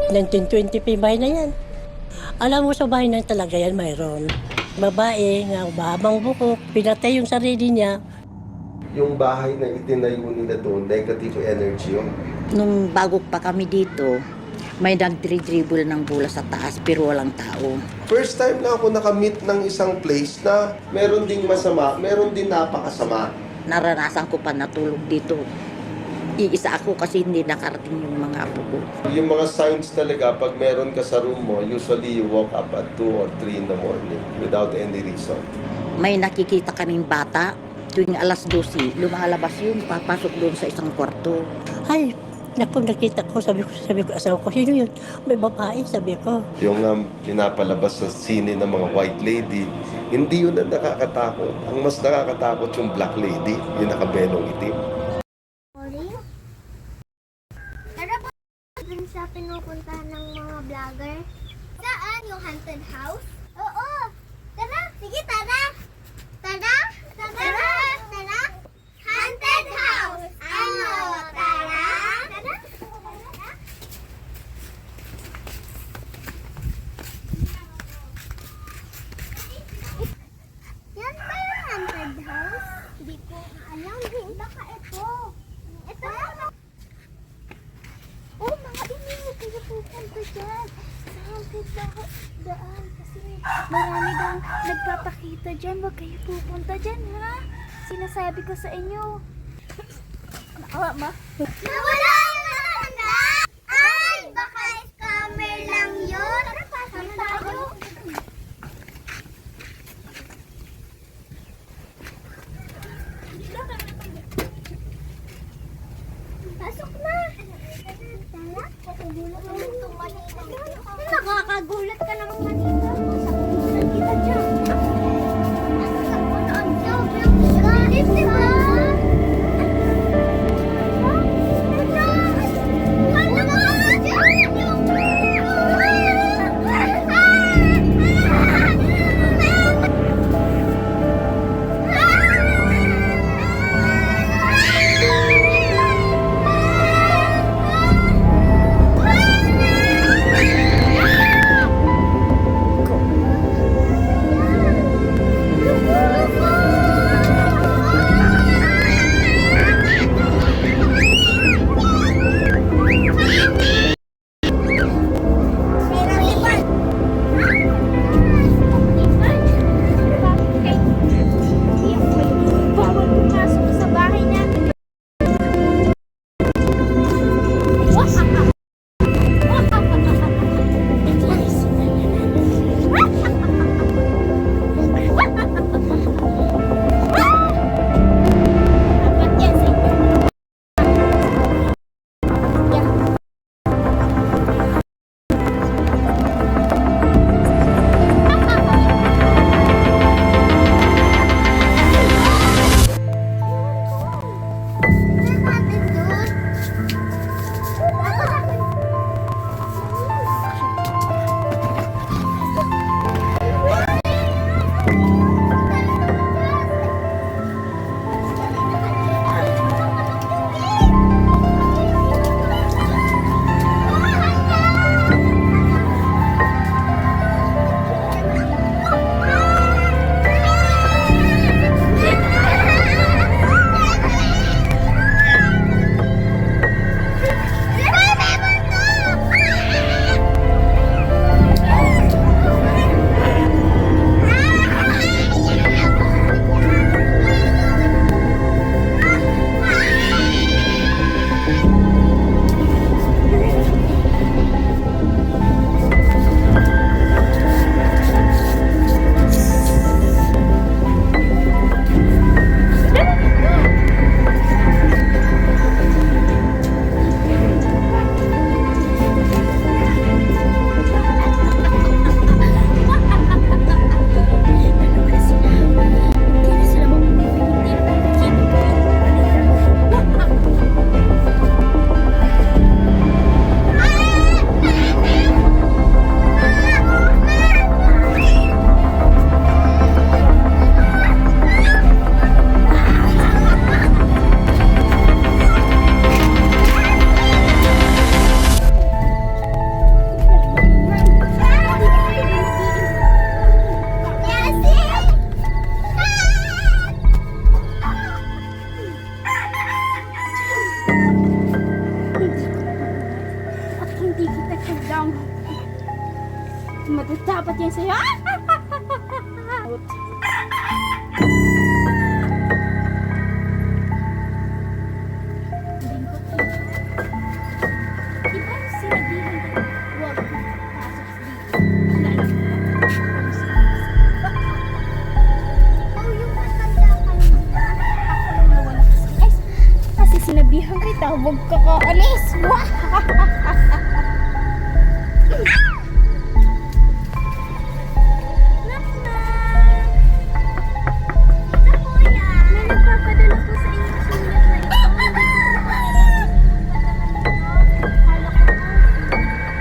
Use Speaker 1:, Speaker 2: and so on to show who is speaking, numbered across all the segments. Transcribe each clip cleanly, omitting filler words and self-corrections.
Speaker 1: 1920 bahay na yan. Alam mo sa bahay na talaga yan mayroon. Babae nga mahabang buhok, pinatay yung sarili niya.
Speaker 2: Yung bahay na itinayo nila doon, negative energy yun.
Speaker 3: Nung bago pa kami dito, may nagdribble ng bola sa taas pero walang tao.
Speaker 2: First time na ako nakamit ng isang place na meron ding masama, meron din napakasama.
Speaker 3: Naranasan ko pa natulog dito. Iisa ako kasi hindi nakarating yung mga apo ko.
Speaker 2: Yung mga signs talaga, pag meron ka sa room mo, usually you woke up at 2 or 3 in the morning without any reason.
Speaker 3: May nakikita kaming bata, tuwing alas 12, lumalabas yun, papasok doon sa isang kwarto.
Speaker 1: Ay, naku, nakita ko, sabi ko, asawa ko, sino yun? May babae, sabi ko.
Speaker 2: Yung pinapalabas sa sine ng mga white lady, hindi yun ang nakakatakot. Ang mas nakakatakot yung black lady, yung nakabelong itim.
Speaker 4: Tara po dun sa pinupuntahan ng mga vlogger. Saan? Yung haunted house? Oo! Tara! Sige, tara! Tara! Tara! Tara! Haunted house! Ano? Tara! Tara! Yan ba yung haunted house? Hindi ko alam. Baka ito. Ito. Oh, mga hindi kayo pupunta dyan. Sa haunted daan. Kasi marami daw nagpapakita dyan. Huwag kayo pupunta dyan, ha? Sinasabi ko sa inyo. Nakawa, ma? Nawala na! Ay, baka scammer lang yun. Tara, pasok tayo. Pasok na! Nakakagulat ka naman kanina. Sakutan kita dyan. Ang joke lang. Galit, di ba? Ano? yan sa'yo. Diba sinabihan ka, huwag pasok dito. Oh, yung matanda ka nila. Ako lang nawala kasi sinabihan kita, huwag ka kaalis. May nagpapadala po sa inyo sulat na ito. Kala ko po.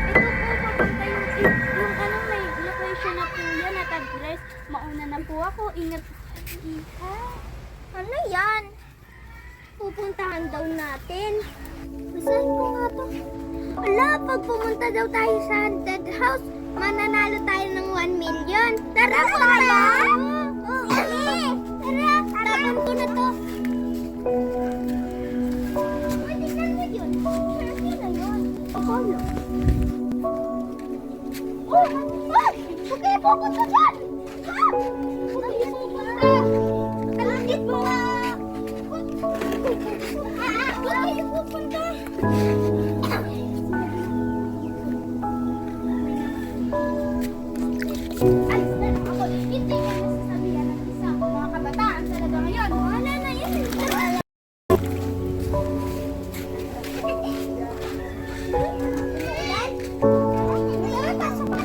Speaker 4: Ito po, papunta yung may location na po yan at address. Mauna na po ako. Ingat. Iha. Ano yan? Pupuntahan daw natin. Basahin ko nga to. Ala, pag pumunta daw tayo sa haunted house, mananalo tayo ng 1 million. Tara po tayo! Tara, tapan ko na to. Uy, tignan mo yun. Sure na yun. Apollo. Oh! Ah! Huwag kayo pupunta dyan! Ah! Huwag kayo pupunta! Kalangit mo nga! Huwag kayo pupunta! Alis na lang ako. Hindi ka nasasabihan ng isa. Mga kabataan talaga ngayon. Wala na yun. Tara, pasok na.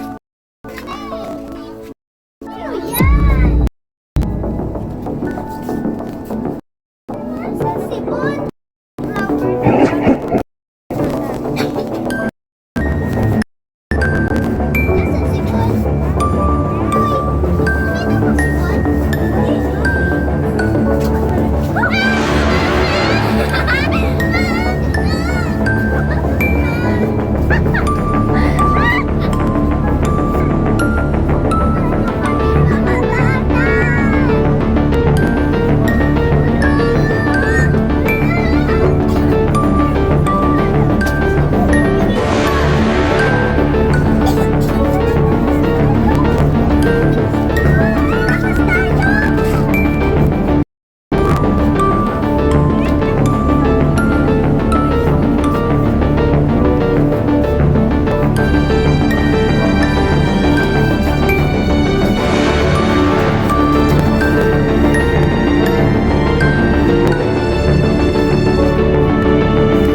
Speaker 4: Ano yan? Sa sipon. Nasaan si Bon? Uy! Nakita mo si Bon?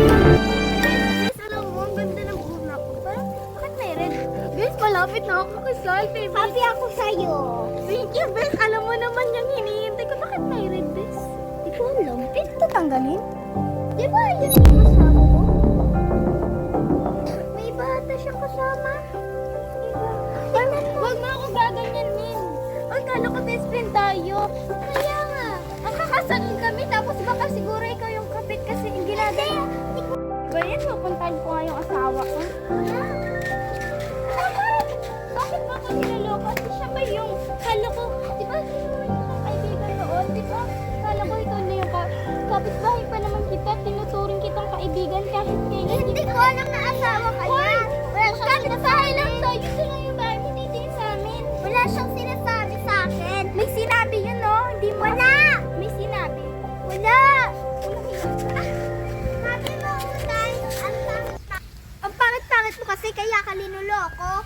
Speaker 4: Guys, alam mo, ang ganda ng urna ko. Parang, bakit may red? Guys, malapit na ako kasal. Happy ako sa'yo. Thank you, Bes. Alam mo naman yung hinihintay ko. Bakit may red, Bes? Di ko alam. Pwede ito tanggalin? Di ba yun yung kasama ko? May bata siya kasama. Huwag mo ako gaganyan, Min. Ay, kala ko best friend tayo. Kaya nga. Ang kakasalon kami, tapos baka siguro ikaw yung kapit kasi yung ginagawa. Ba yan, pupuntahan ko nga yung asawa ko. Bakit ba ako niloloko? Kasi siya ba yung, kala ko, di ba yung kaibigan noon? Di ba? Kala ko ikaw na yung kapitbahay pa naman kita, tinuturing kitang kaibigan kahit kailan. Hindi ko alam na asawa ka niya. Kapitbahay lang to, yun to lang yung bahay mo dito sa amin. Wala siyang sinasabi sa akin. May sinabi yun, no? Hindi mo. Wala! May sinabi. Wala! Sabi mo, Unay, ang pangit-pangit mo kasi kaya ka linuloko.